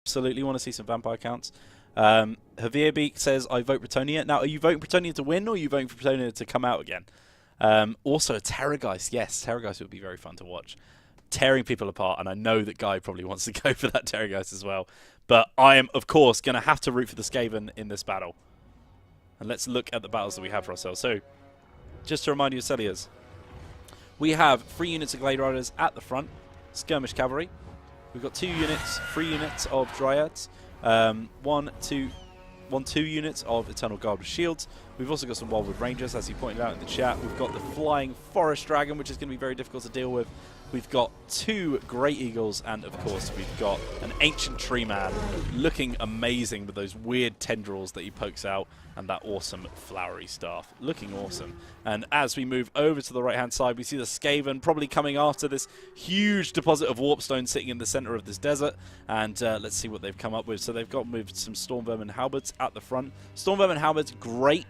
absolutely want to see some vampire counts. Javierbeek says, I vote Bretonia. Now, are you voting Bretonia to win, or are you voting for Bretonia to come out again? Also, Terrorgeist. Yes, Terrorgeist would be very fun to watch. Tearing people apart, and I know that Guy probably wants to go for that Terrorgeist as well. But I am, of course, going to have to root for the Skaven in this battle. And let's look at the battles that we have for ourselves. So, just to remind you, Celias, we have 3 units of Glade Riders at the front, Skirmish Cavalry. We've got 2 units, 3 units of Dryads, 2 units of Eternal Guard with Shields. We've also got some Wildwood Rangers, as you pointed out in the chat. We've got the Flying Forest Dragon, which is going to be very difficult to deal with. We've got 2 Great Eagles, and of course we've got an Ancient Tree Man looking amazing with those weird tendrils that he pokes out and that awesome flowery staff. Looking awesome. And as we move over to the right-hand side, we see the Skaven probably coming after this huge deposit of Warpstone sitting in the center of this desert. And let's see what they've come up with. So they've got moved some Stormvermin Halberds at the front. Stormvermin Halberds, great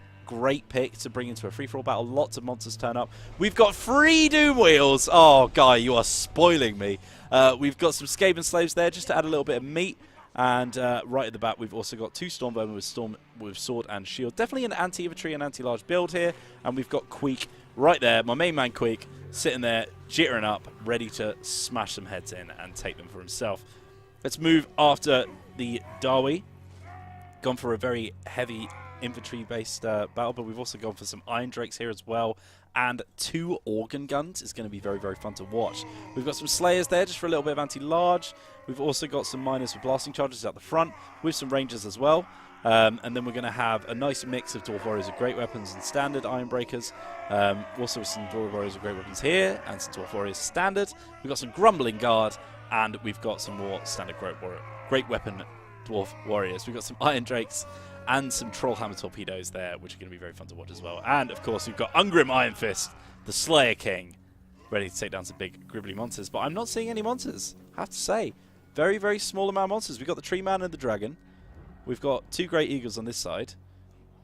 pick to bring into a free-for-all battle. Lots of monsters turn up. We've got 3 Doom Wheels. Oh, Guy, you are spoiling me. We've got some Skaven Slaves there just to add a little bit of meat. And right at the back, we've also got 2 Stormvermin with Sword and Shield. Definitely an anti-infantry and anti-large build here. And we've got Queek right there, my main man Queek, sitting there, jittering up, ready to smash some heads in and take them for himself. Let's move after the Darwi. Gone for a very heavy infantry-based battle, but we've also gone for some Iron Drakes here as well, and 2 Organ Guns is going to be very, very fun to watch. We've got some Slayers there just for a little bit of anti-large. We've also got some Miners with Blasting Charges at the front, with some Rangers as well. And then we're going to have a nice mix of Dwarf Warriors with Great Weapons and Standard Iron Breakers. Also some Dwarf Warriors with Great Weapons here, and some Dwarf Warriors Standard. We've got some Grumbling Guard, and we've got some more Standard Great Weapon Dwarf Warriors. We've got some Iron Drakes, and some Trollhammer Torpedoes there, which are going to be very fun to watch as well. And, of course, we've got Ungrim Iron Fist, the Slayer King, ready to take down some big, gribbly monsters. But I'm not seeing any monsters, I have to say. Very, very small amount of monsters. We've got the Tree Man and the Dragon. We've got 2 Great Eagles on this side.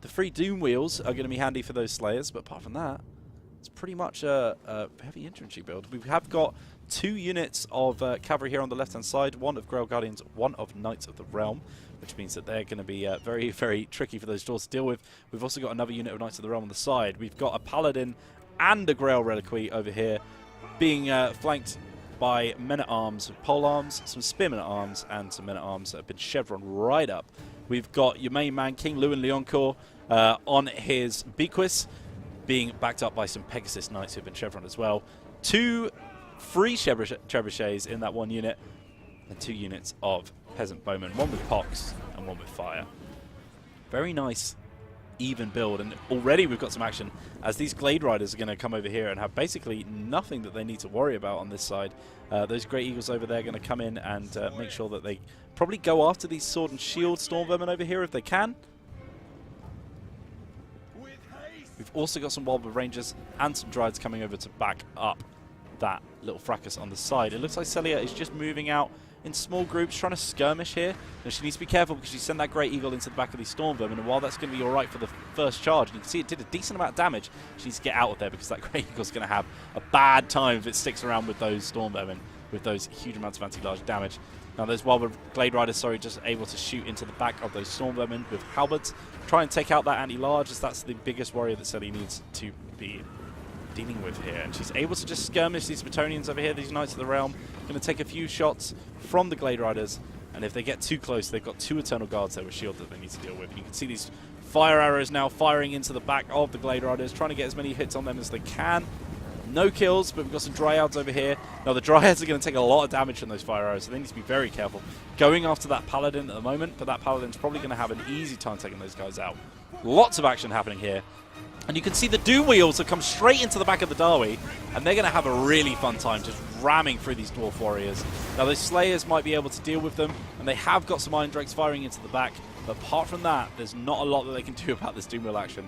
The 3 Doom Wheels are going to be handy for those Slayers, but apart from that, it's pretty much a heavy infantry build. We have got 2 units of cavalry here on the left-hand side, 1 of Grail Guardians, 1 of Knights of the Realm, which means that they're going to be very, very tricky for those Dwarves to deal with. We've also got another unit of Knights of the Realm on the side. We've got a Paladin and a Grail Reliquary over here, being flanked by Men-at-Arms with Polearms, some Spearmen-at-Arms, and some Men-at-Arms that have been chevron right up. We've got your main man, King Lewin Leoncourt, on his Bequist, being backed up by some Pegasus Knights who have been chevron as well. 2 free trebuchets in that 1 unit, and 2 units of Peasant Bowmen, 1 with Pox and 1 with Fire. Very nice, even build, and already we've got some action as these Glade Riders are going to come over here and have basically nothing that they need to worry about on this side. Those Great Eagles over there are going to come in and make sure that they probably go after these Sword and Shield Stormvermin over here if they can. We've also got some Wildwood Rangers and some Dryads coming over to back up that little fracas on the side. It looks like Celia is just moving out in small groups, trying to skirmish here. And she needs to be careful because she sent that Great Eagle into the back of these Stormvermin, and while that's going to be alright for the first charge, and you can see it did a decent amount of damage, she needs to get out of there because that Great Eagle's going to have a bad time if it sticks around with those Stormvermin, with those huge amounts of anti-large damage. Now those Wildwood Glade Riders, just able to shoot into the back of those Stormvermin with Halberds. Try and take out that anti-large, as that's the biggest warrior that Celia needs to be dealing with here, and she's able to just skirmish these Bretonnians over here, these Knights of the Realm. Going to take a few shots from the Glade Riders, and if they get too close, they've got 2 Eternal Guards there with shield that they need to deal with. And you can see these fire arrows now firing into the back of the Glade Riders, trying to get as many hits on them as they can. No kills, but we've got some Dryads over here. Now the Dryads are going to take a lot of damage from those fire arrows, so they need to be very careful going after that Paladin at the moment, but that Paladin's probably going to have an easy time taking those guys out. Lots of action happening here. And you can see the Doom Wheels have come straight into the back of the Darwi, and they're going to have a really fun time just ramming through these Dwarf Warriors. Now, those Slayers might be able to deal with them, and they have got some Iron Drakes firing into the back, but apart from that, there's not a lot that they can do about this Doom Wheel action.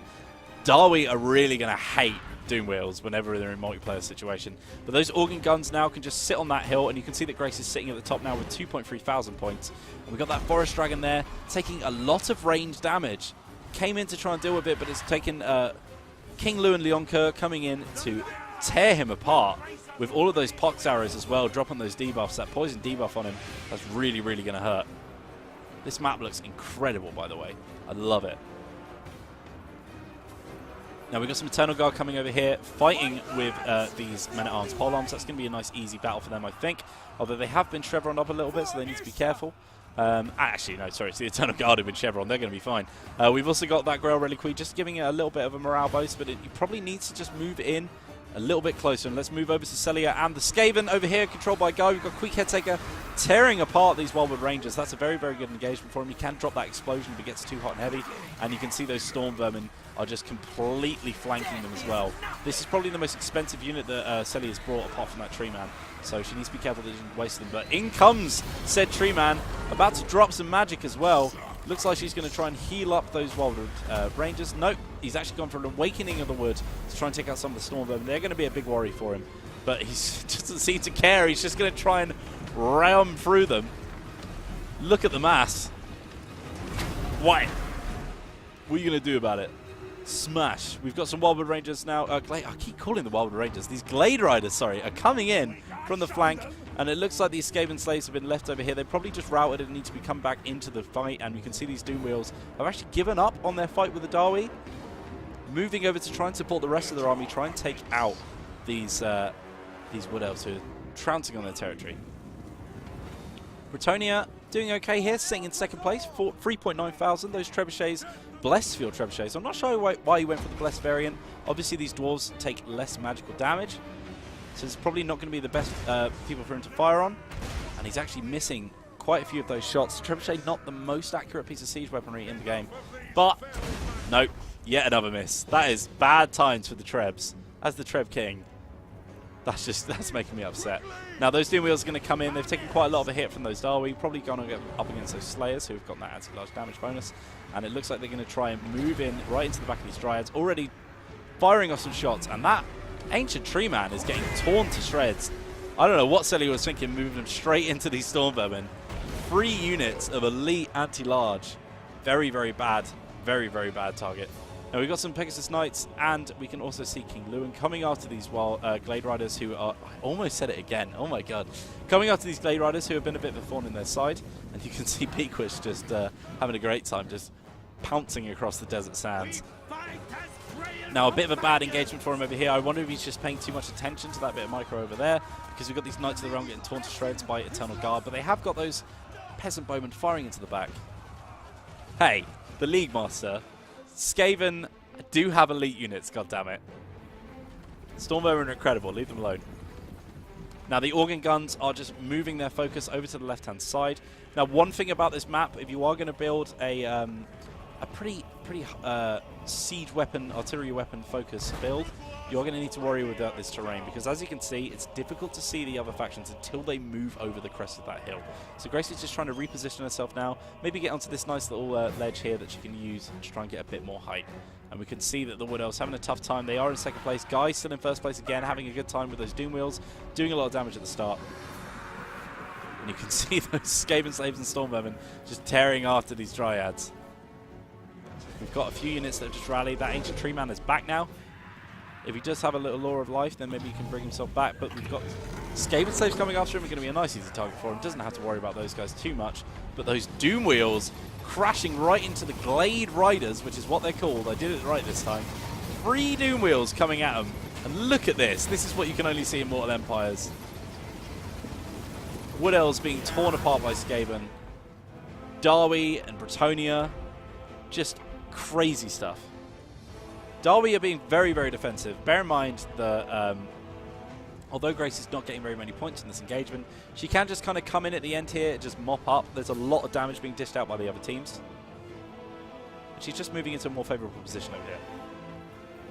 Darwi are really going to hate Doom Wheels whenever they're in a multiplayer situation. But those Organ Guns now can just sit on that hill, and you can see that Grace is sitting at the top now with 2.3 thousand points. And we've got that Forest Dragon there, taking a lot of range damage. Came in to try and deal with it, but it's taken King Lewin Leoncourt coming in to tear him apart with all of those Pox arrows as well, dropping those debuffs. That poison debuff on him, that's really, really going to hurt. This map looks incredible, by the way. I love it. Now we've got some Eternal Guard coming over here, fighting with these Men-at-Arms polearms. That's going to be a nice, easy battle for them, I think. Although they have been chevroned up a little bit, so they need to be careful. Actually, no, sorry, it's the Eternal Guard who've been chevron. They're going to be fine. We've also got that Grail Reliquary, just giving it a little bit of a morale boost, but it probably needs to just move in a little bit closer. And let's move over to Celia and the Skaven over here, controlled by Guy. We've got Quick Headtaker tearing apart these Wildwood Rangers. That's a very, very good engagement for him. He can drop that explosion if it gets too hot and heavy. And you can see those Storm Vermin are just completely flanking them as well. This is probably the most expensive unit that Celia's brought, apart from that Tree Man. So she needs to be careful that she doesn't waste them. But in comes said Tree Man, about to drop some magic as well. Looks like she's going to try and heal up those Wildwood Rangers. Nope, he's actually gone for an Awakening of the Wood to try and take out some of the Storm Vermin. They're going to be a big worry for him. But he doesn't seem to care. He's just going to try and ram through them. Look at the mass. What? What are you going to do about it? Smash. We've got some Wildwood Rangers now. I keep calling them Wildwood Rangers. These Glade Riders, sorry, are coming in from the flank. And it looks like these Skaven Slaves have been left over here. They probably just routed and need to be come back into the fight. And we can see these Doom Wheels have actually given up on their fight with the Darwi. Moving over to try and support the rest of their army. Try and take out these Wood Elves who are trouncing on their territory. Bretonnia doing okay here, sitting in second place, 3.9 thousand. Those Trebuchets, Blessed Field Trebuchets. I'm not sure why he went for the Blessed variant. Obviously, these Dwarves take less magical damage, so it's probably not going to be the best people for him to fire on. And he's actually missing quite a few of those shots. Trebuchet not the most accurate piece of siege weaponry in the game. But, nope, yet another miss. That is bad times for the Trebs. As the Treb King, that's making me upset. Now those Doom Wheels are going to come in. They've taken quite a lot of a hit from those Darwi. Probably going to get up against those Slayers who have got that anti-large damage bonus. And it looks like they're going to try and move in right into the back of these Dryads. Already firing off some shots. And that Ancient Tree Man is getting torn to shreds. I don't know what Celia was thinking, moving them straight into these Storm Vermin. 3 units of elite anti-large. Very, very bad. Very, very bad target. Now we've got some Pegasus Knights, and we can also see King Lewin coming after these Glade Riders who are... I almost said it again. Oh my god. Coming after these Glade Riders who have been a bit of a thorn in their side. And you can see Beakwish just having a great time, just pouncing across the desert sands. Now a bit of a bad engagement for him over here. I wonder if he's just paying too much attention to that bit of micro over there, because we've got these Knights of the Realm getting torn to shreds by Eternal Guard, but they have got those Peasant Bowmen firing into the back. Hey, the League Master. Skaven do have elite units, goddammit. Storm Vermin are incredible, leave them alone. Now the Organ Guns are just moving their focus over to the left-hand side. Now one thing about this map, if you are going to build a pretty siege weapon, artillery weapon focus build, you're going to need to worry about this terrain, because as you can see, it's difficult to see the other factions until they move over the crest of that hill. So Gracie's just trying to reposition herself now, maybe get onto this nice little ledge here that she can use to try and get a bit more height. And we can see that the Wood Elves having a tough time. They are in second place. Guy still in first place again, having a good time with those Doom Wheels, doing a lot of damage at the start. And you can see those Skaven Slaves and Storm Vermin just tearing after these Dryads. We've got a few units that have just rallied. That Ancient Tree Man is back now. If he does have a little Law of Life, then maybe he can bring himself back. But we've got Skaven Slaves coming after him. Are going to be a nice easy target for him. Doesn't have to worry about those guys too much. But those Doom Wheels crashing right into the Glade Riders, which is what they're called. I did it right this time. 3 Doom Wheels coming at them. And look at this. This is what you can only see in Mortal Empires. Wood Elves being torn apart by Skaven. Darwi and Bretonnia. Just crazy stuff. Darwi are being very, very defensive. Bear in mind that although Grace is not getting very many points in this engagement, she can just kind of come in at the end here and just mop up. There's a lot of damage being dished out by the other teams. She's just moving into a more favourable position over here.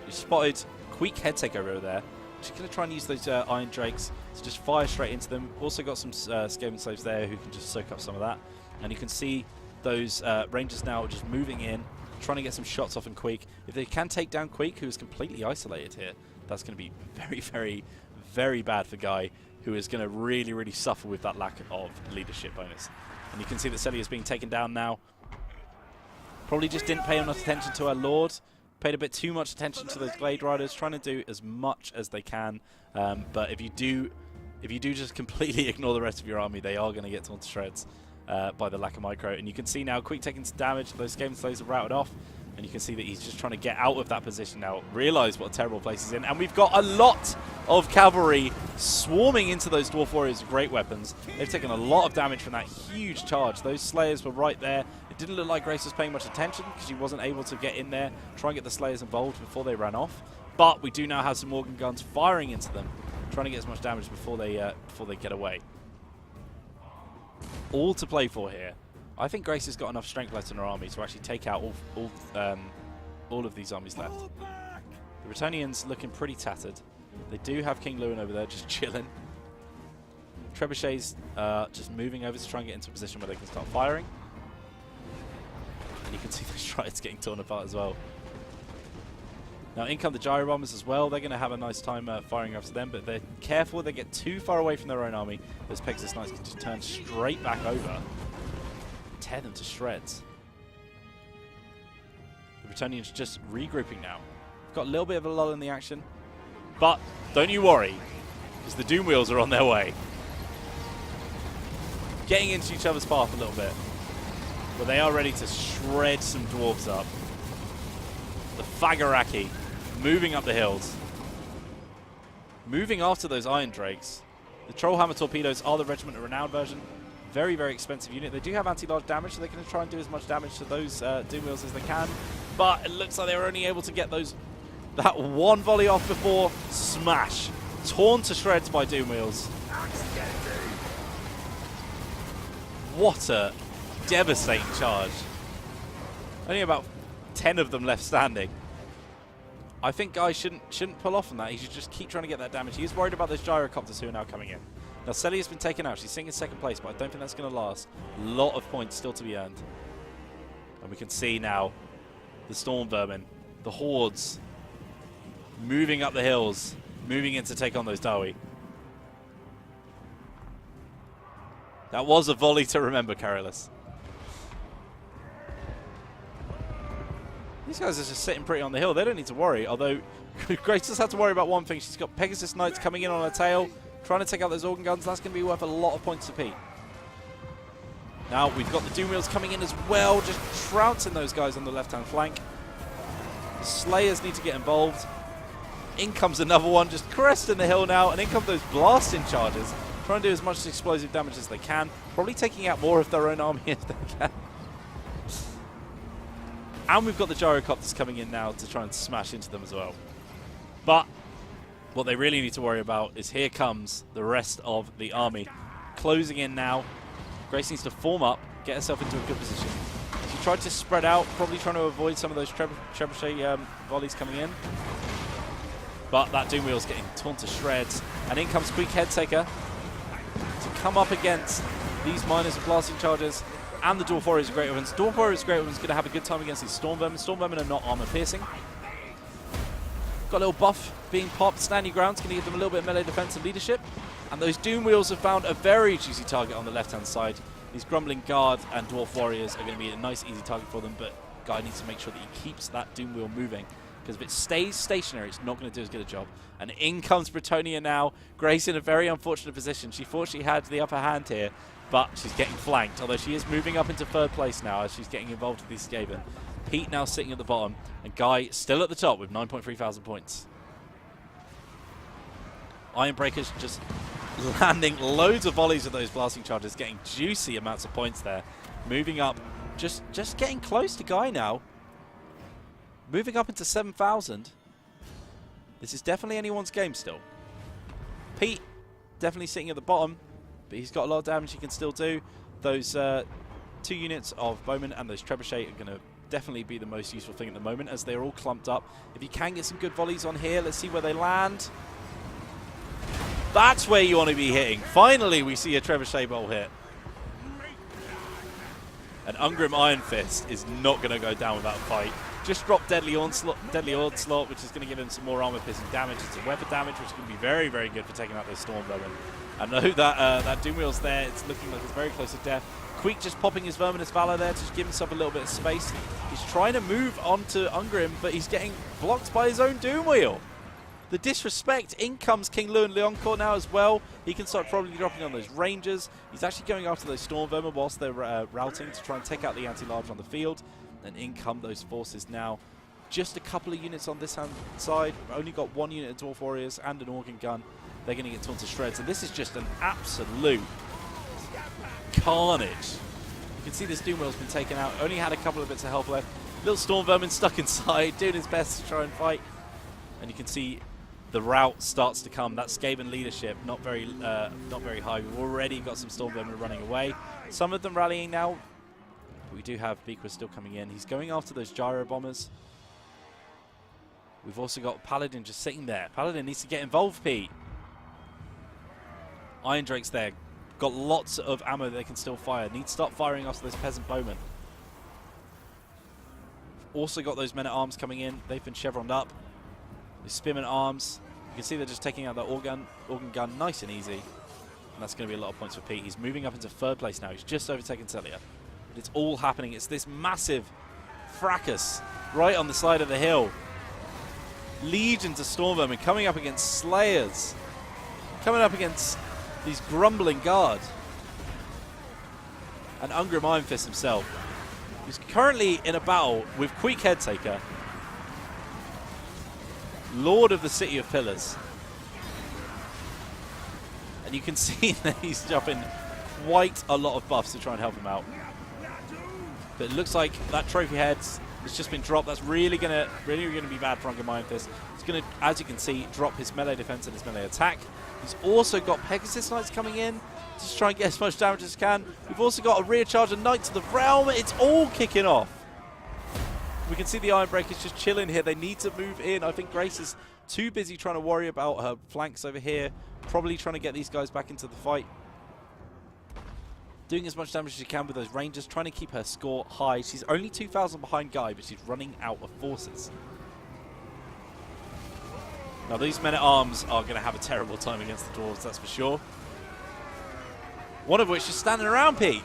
She spotted Quick Headtaker over there. She's going to try and use those Iron Drakes to just fire straight into them. Also got some Skaven Slaves there who can just soak up some of that. And you can see those Rangers now just moving in, trying to get some shots off in Queek. If they can take down Queek, who is completely isolated here, that's going to be very, very, very bad for Guy, who is going to really, really suffer with that lack of leadership bonus. And you can see that Celia is being taken down now. Probably just didn't pay enough attention to her Lord. Paid a bit too much attention to those Glade Riders, trying to do as much as they can. But if you do just completely ignore the rest of your army, they are going to get torn to shreds. by the lack of micro. And you can see now Quick taking some damage. Those Game Slays are routed off. And you can see that he's just trying to get out of that position now. Realize what a terrible place he's in. And we've got a lot of cavalry swarming into those Dwarf Warriors with great weapons. They've taken a lot of damage from that huge charge. Those Slayers were right there. It didn't look like Grace was paying much attention because she wasn't able to get in there, try and get the Slayers involved before they ran off. But we do now have some organ guns firing into them, trying to get as much damage before they get away. All to play for here. I think Grace has got enough strength left in her army to actually take out all of these armies left. The Bretonnians looking pretty tattered. They do have King Lewin over there just chilling. Trebuchets just moving over to try and get into a position where they can start firing. And you can see the Strides getting torn apart as well. Now in come the Gyro Bombers as well. They're going to have a nice time firing after them, but they're careful they get too far away from their own army. Those Pegasus Knights can just turn straight back over. Tear them to shreds. The Bretonnians just regrouping now. We've got a little bit of a lull in the action, but don't you worry, because the Doom Wheels are on their way. Getting into each other's path a little bit, but they are ready to shred some dwarves up. The Fagaraki moving up the hills, moving after those Iron Drakes. The Trollhammer Torpedoes are the Regiment of Renown version. Very, very expensive unit. They do have anti-large damage, so they're going to try and do as much damage to those Doom Wheels as they can. But it looks like they were only able to get that one volley off before smash. Torn to shreds by Doom Wheels. What a devastating charge. Only about 10 of them left standing. I think Guy shouldn't pull off on that. He should just keep trying to get that damage. He is worried about those Gyrocopters who are now coming in. Now, Selly has been taken out. She's sitting in second place, but I don't think that's going to last. A lot of points still to be earned. And we can see now the Storm Vermin, the Hordes, moving up the hills, moving in to take on those Dawi. That was a volley to remember, Carolus. These guys are just sitting pretty on the hill. They don't need to worry, although Grace just had to worry about one thing. She's got Pegasus Knights coming in on her tail, trying to take out those organ guns. That's going to be worth a lot of points to Pete. Now we've got the Doom Wheels coming in as well, just trouncing those guys on the left-hand flank. The Slayers need to get involved. In comes another one, just cresting the hill now, and in come those blasting charges, trying to do as much explosive damage as they can, probably taking out more of their own army as they can. And we've got the Gyrocopters coming in now to try and smash into them as well. But what they really need to worry about is here comes the rest of the army. Closing in now. Grace needs to form up, get herself into a good position. She tried to spread out, probably trying to avoid some of those trebuchet volleys coming in. But that Doom Wheel's getting torn to shreds. And in comes Squeak Headtaker to come up against these miners with blasting charges. And the Dwarf Warriors are great weapons. Dwarf Warriors are great weapons, going to have a good time against these Storm Vermin. Storm Vermin are not armor piercing. Got a little buff being popped. Standing ground's going to give them a little bit of melee defense and leadership. And those Doom Wheels have found a very juicy target on the left-hand side. These Grumbling Guard and Dwarf Warriors are going to be a nice, easy target for them. But Guy needs to make sure that he keeps that Doom Wheel moving, because if it stays stationary, it's not going to do as good a job. And in comes Bretonia now. Grace in a very unfortunate position. She thought she had the upper hand here, but she's getting flanked, although she is moving up into third place now as she's getting involved with these Skaven. Pete now sitting at the bottom, and Guy still at the top with 9.3 thousand points. Ironbreakers just landing loads of volleys of those blasting charges, getting juicy amounts of points there. Moving up, just getting close to Guy now. Moving up into 7,000. This is definitely anyone's game still. Pete definitely sitting at the bottom, but he's got a lot of damage he can still do. Those 2 units of Bowman and those Trebuchet are going to definitely be the most useful thing at the moment, as they're all clumped up. If you can get some good volleys on here, let's see where they land. That's where you want to be hitting. Finally, we see a Trebuchet bolt hit. And Ungrim Iron Fist is not going to go down without a fight. Just dropped Deadly Onslaught, which is going to give him some more armor-piercing damage and some weapon damage, which is going to be very, very good for taking out those Storm Vermin. I know that that Doom Wheel's there. It's looking like it's very close to death. Queek just popping his Verminous Valor there to just give himself a little bit of space. He's trying to move on to Ungrim, but he's getting blocked by his own Doom Wheel. The disrespect. In comes King Lou and Leoncourt now as well. He can start probably dropping on those Rangers. He's actually going after those Storm Vermin whilst they're routing to try and take out the anti-large on the field. And in come those forces now. Just a couple of units on this hand side. Only got one unit of Dwarf Warriors and an Organ Gun. They're going to get torn to shreds. And this is just an absolute carnage. You can see this Doom Wheel's been taken out. Only had a couple of bits of health left. Little Storm Vermin stuck inside, doing his best to try and fight. And you can see the rout starts to come. That Skaven leadership, not very high. We've already got some Storm Vermin running away. Some of them rallying now. But we do have Beaquist still coming in. He's going after those Gyro Bombers. We've also got Paladin just sitting there. Paladin needs to get involved, Pete. Iron Drake's there. Got lots of ammo they can still fire. Need to start firing after those Peasant Bowmen. Also got those Men-at-Arms coming in. They've been chevroned up. The Spearman Arms. You can see they're just taking out that organ gun nice and easy. And that's going to be a lot of points for Pete. He's moving up into third place now. He's just overtaken Celia. But it's all happening. It's this massive fracas right on the side of the hill. Legions of Storm Vermin coming up against Slayers. Coming up against these grumbling guard. And Ungrim Iron Fist himself. He's currently in a battle with Queek Headtaker, Lord of the City of Pillars. And you can see that he's dropping quite a lot of buffs to try and help him out. But it looks like that trophy head has just been dropped. That's really gonna be bad for Ungrim Iron Fist. He's gonna, as you can see, drop his melee defense and his melee attack. He's also got Pegasus Knights coming in to just try and get as much damage as can. We've also got a rear charge of Knights of the Realm. It's all kicking off. We can see the Ironbreakers just chilling here. They need to move in. I think Grace is too busy trying to worry about her flanks over here. Probably trying to get these guys back into the fight. Doing as much damage as she can with those Rangers, trying to keep her score high. She's only 2,000 behind Guy, but she's running out of forces. Now these Men-at-Arms are going to have a terrible time against the Dwarves, that's for sure. One of which is standing around, Pete.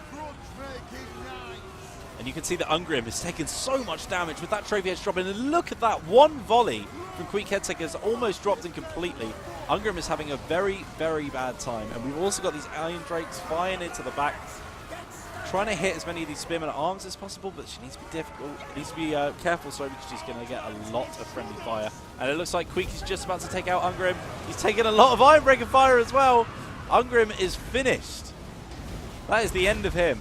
And you can see that Ungrim has taken so much damage with that trophy edge dropping. And look at that, one volley from Queek Headtaker has almost dropped in completely. Ungrim is having a very, very bad time. And we've also got these Iron Drakes firing into the back, trying to hit as many of these Spearmen at Arms as possible, but she needs to be difficult. Needs to be careful, sorry, because she's going to get a lot of friendly fire. And it looks like Queek is just about to take out Ungrim. He's taking a lot of Ironbreaker fire as well. Ungrim is finished. That is the end of him.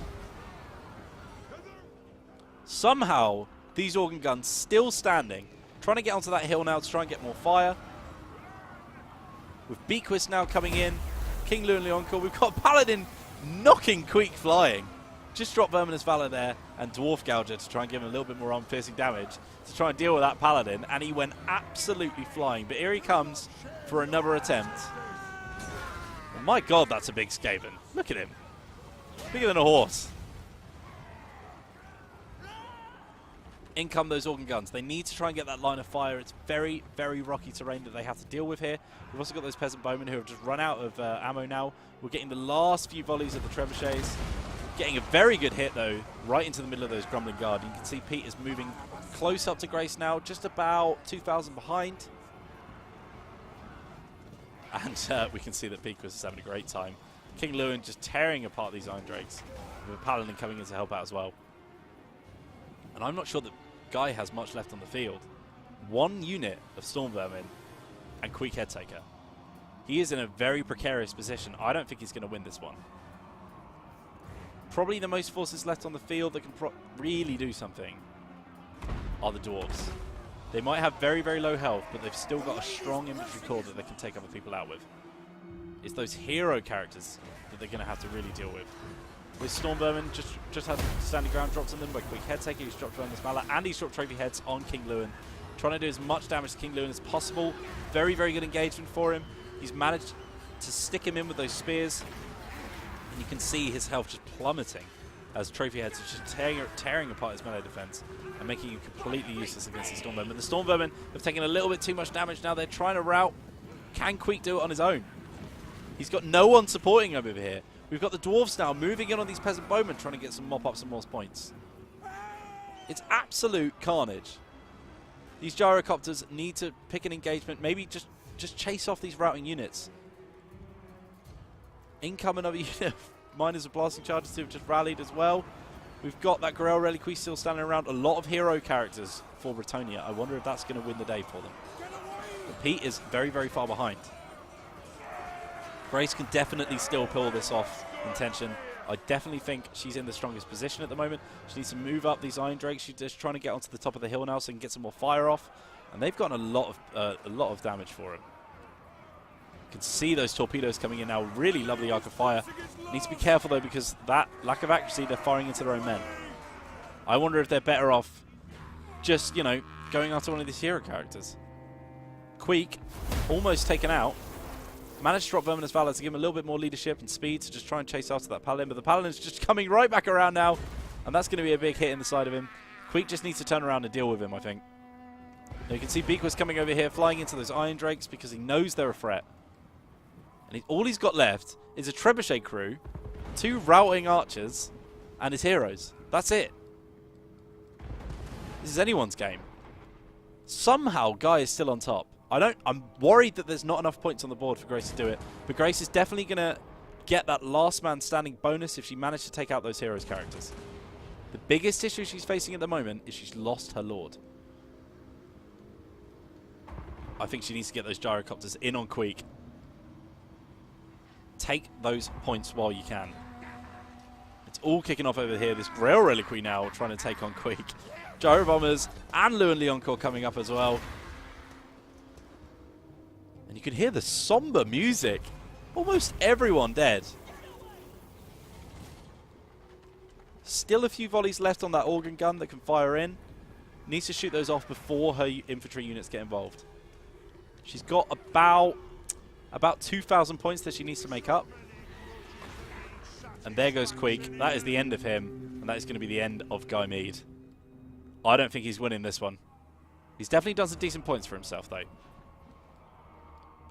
Somehow, these organ guns still standing, trying to get onto that hill now to try and get more fire. With Beaquist now coming in, King Lou and Leoncourt. We've got Paladin knocking Queek flying. Just drop Verminous Valor there and Dwarf Gouger to try and give him a little bit more arm-piercing damage to try and deal with that Paladin. And he went absolutely flying. But here he comes for another attempt. Oh my god, that's a big Skaven. Look at him. Bigger than a horse. In come those organ guns. They need to try and get that line of fire. It's very, very rocky terrain that they have to deal with here. We've also got those Peasant Bowmen who have just run out of ammo now. We're getting the last few volleys of the Trebuchets. Getting a very good hit, though, right into the middle of those Grumbling Guard. You can see Pete is moving close up to Grace now, just about 2,000 behind. And we can see that Beaquist is having a great time. King Lewin just tearing apart these Iron Drakes, with Paladin coming in to help out as well. And I'm not sure that Guy has much left on the field. One unit of Storm Vermin and Queek Headtaker. He is in a very precarious position. I don't think he's going to win this one. Probably the most forces left on the field that can really do something are the Dwarves. They might have very, very low health, but they've still got a strong infantry core that they can take other people out with. It's those hero characters that they're going to have to really deal with. With Storm Vermin just had standing ground dropped on them by Queek Headtaker, who's dropped Verminous Valor, and he's dropped Trophy Heads on King Lewin. Trying to do as much damage to King Lewin as possible. Very, very good engagement for him. He's managed to stick him in with those spears. And you can see his health just plummeting as Trophy Heads are just tearing apart his melee defense and making him completely useless against the Storm Vermin. The Storm Vermin have taken a little bit too much damage now. They're trying to rout. Can Queek do it on his own? He's got no one supporting him over here. We've got the Dwarves now moving in on these Peasant Bowmen, trying to get some mop up some more points. It's absolute carnage. These Gyrocopters need to pick an engagement, maybe just just chase off these routing units. Income another unit. Miners of blasting charges who have just rallied as well. We've got that Guerrero Reliquary still standing around. A lot of hero characters for Bretonnia. I wonder if that's going to win the day for them. But Pete is very, very far behind. Grace can definitely still pull this off in tension. I definitely think she's in the strongest position at the moment. She needs to move up these Iron Drakes. She's just trying to get onto the top of the hill now so she can get some more fire off. And they've gotten a lot of damage for him. You can see those torpedoes coming in now. Really lovely arc of fire. Needs to be careful though, because that lack of accuracy, they're firing into their own men. I wonder if they're better off just, you know, going after one of these hero characters. Queek, almost taken out. Managed to drop Verminous Valor to give him a little bit more leadership and speed to just try and chase after that Paladin. But the Paladin's just coming right back around now. And that's going to be a big hit in the side of him. Queek just needs to turn around and deal with him, I think. Now you can see Beaquist coming over here, flying into those Iron Drakes because he knows they're a threat. And all he's got left is a Trebuchet crew, 2 routing archers, and his heroes. That's it. This is anyone's game. Somehow, Guy is still on top. I'm worried that there's not enough points on the board for Grace to do it. But Grace is definitely going to get that last man standing bonus if she managed to take out those heroes characters. The biggest issue she's facing at the moment is she's lost her Lord. I think she needs to get those gyrocopters in on Queek. Take those points while you can. It's all kicking off over here. This Grail Reliquary now trying to take on Queek. Gyro Bombers and Lou and Leoncourt coming up as well. And you can hear the somber music. Almost everyone dead. Still a few volleys left on that organ gun that can fire in. Needs to shoot those off before her infantry units get involved. She's got about 2,000 points that she needs to make up. And there goes Queek. That is the end of him. And that is going to be the end of Guy Mead. I don't think he's winning this one. He's definitely done some decent points for himself, though.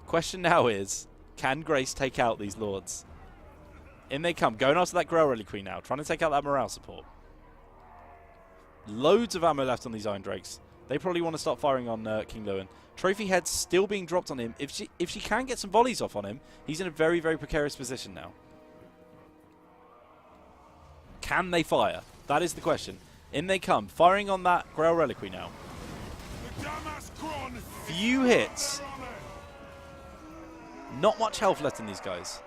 Question now is, can Grace take out these Lords? In they come. Going after that Grail Reliquary now. Trying to take out that morale support. Loads of ammo left on these Iron Drakes. They probably want to start firing on King Lewin. Trophy heads still being dropped on him. If she can get some volleys off on him, he's in a very, very precarious position now. Can they fire? That is the question. In they come. Firing on that Grail Reliquary now. Few hits. Not much health left in these guys.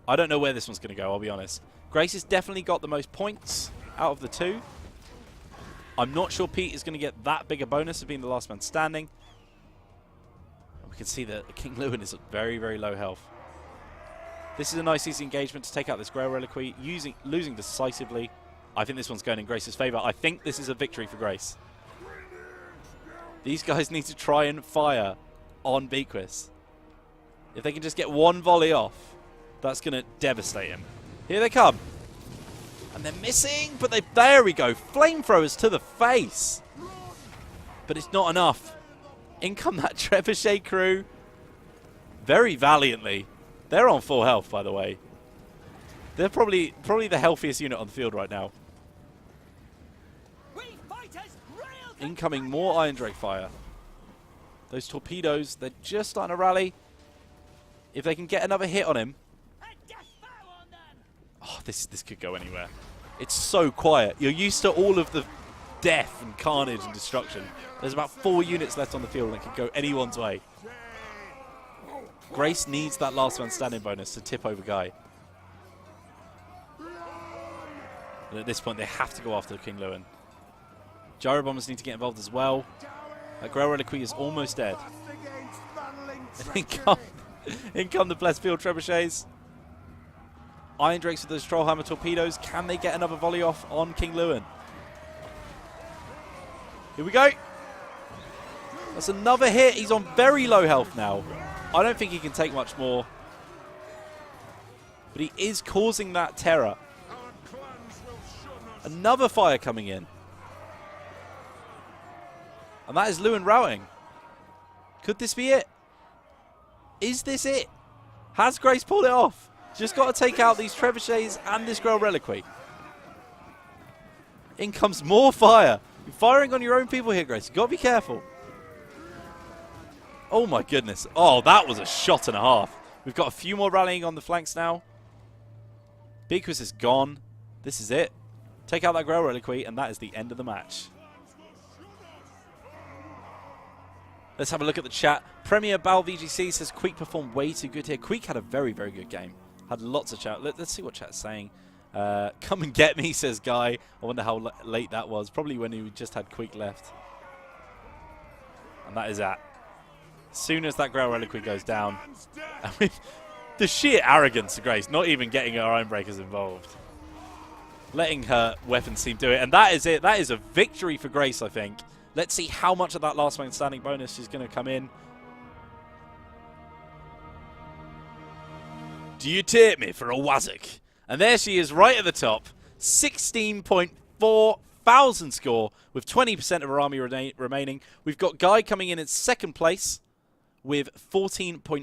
I don't know where this one's going to go, I'll be honest. Grace has definitely got the most points out of the two. I'm not sure Pete is going to get that big a bonus of being the last man standing. We can see that King Lewin is at very, very low health. This is a nice easy engagement to take out this Grail Reliquary, losing decisively. I think this one's going in Grace's favour. I think this is a victory for Grace. These guys need to try and fire on Beaquist. If they can just get one volley off, that's going to devastate him. Here they come. And they're missing, but there we go. Flamethrowers to the face. But it's not enough. In come that Trebuchet crew. Very valiantly. They're on full health, by the way. They're probably the healthiest unit on the field right now. Incoming more Iron Drake fire. Those torpedoes, they're just starting to rally. If they can get another hit on him. Oh, this could go anywhere. It's so quiet. You're used to all of the death and carnage and destruction. There's about 4 units left on the field and it could go anyone's way. Grace needs that last man standing bonus to tip over Guy. And at this point, they have to go after King Lewin. Gyro Bombers need to get involved as well. That Grail Reliquary is almost dead. In come the Blessed Field Trebuchets. Iron Drakes with those Trollhammer torpedoes. Can they get another volley off on King Lewin? Here we go. That's another hit. He's on very low health now. I don't think he can take much more. But he is causing that terror. Another fire coming in. And that is Lewin routing. Could this be it? Is this it? Has Grace pulled it off? Just got to take out these Trebuchets and this Grail Reliquary. In comes more fire. You're firing on your own people here, Grace. You've got to be careful. Oh my goodness. Oh, that was a shot and a half. We've got a few more rallying on the flanks now. Beakus is gone. This is it. Take out that Grail Reliquary, and that is the end of the match. Let's have a look at the chat. Premier Bal VGC says Queek performed way too good here. Queek had a very, very good game. Had lots of chat. Let's see what chat's saying. Come and get me, says Guy. I wonder how late that was. Probably when he just had Queek left. And that is that. As soon as that Grail Reliquary goes down. I mean, the sheer arrogance of Grace, not even getting her Ironbreakers involved. Letting her weapons team do it. And that is it. That is a victory for Grace, I think. Let's see how much of that last man standing bonus is going to come in. Do you take me for a Wazzock? And there she is right at the top. 16.4 thousand score with 20% of her army remaining. We've got Guy coming in at second place with 14.8.